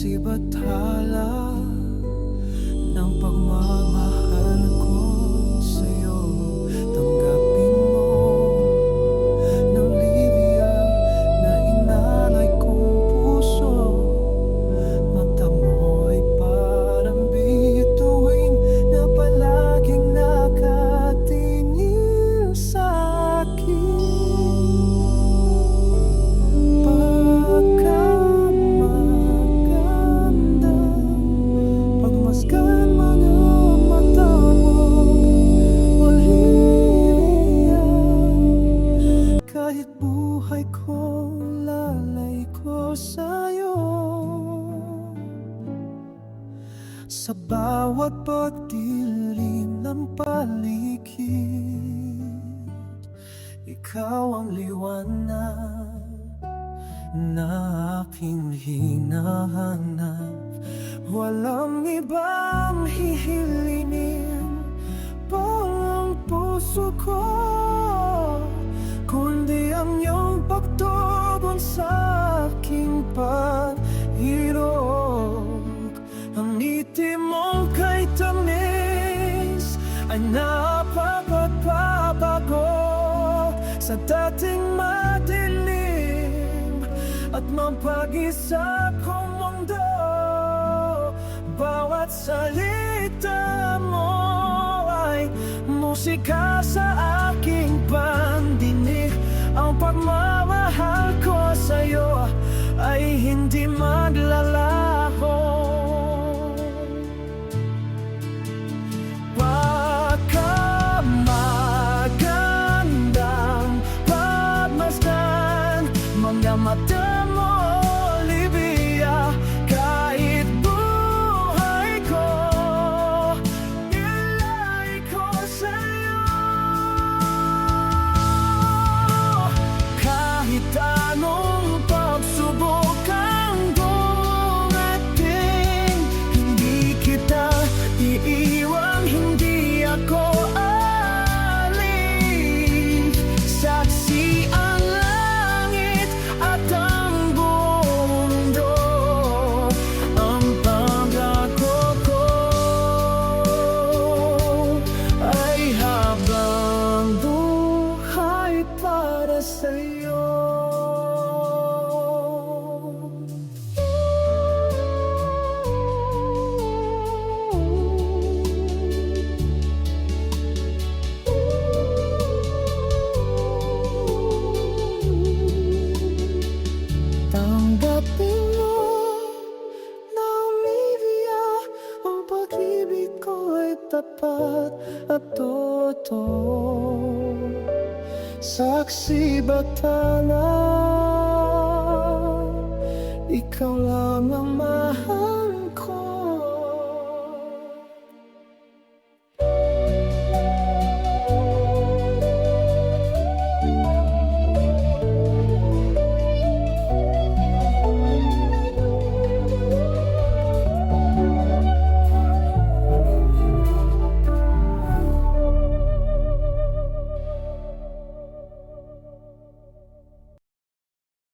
Saksi bathala ng pagmamahal ko sa'yo. Tanggapin mo ng Livia na inalay kong puso. Mata mo ay parang bituin na palaging nakatingin sa'kin. Pagmaskan mga mata mo, Olivia. Kahit buhay ko, lalay ko sa'yo. Sa bawat pagdilim ng paligid, ikaw ang liwanag na aking hinahanap. Walang ibang hihilingin pang ang puso ko, kundi ang iyong pagtugon sa aking paghirog. Ang ngiti mong kay tamis ay napapagpapago sa dating madilim at mapag-isa kong mundo. Bawat salita mo ay musika sa aking pandinig. Ang pagmamahal ko sa'yo ay hindi maglalaho. Baka magandang pagmasdan mga mata mo, Olivia. Kahit buhay ko, ilay ko sa'yo. Kahit anong pagsubok ang dumating, hindi kita iiwan, hindi ako aalis. Saksi ang langit at ang buong mundo, ang pangako ko ay habang buhay para sa'yo. Tanggapin mo na, Olivia, ang pag-ibig ko ay tapat at totoo. Saksi bathala, ikaw lang ang mahal.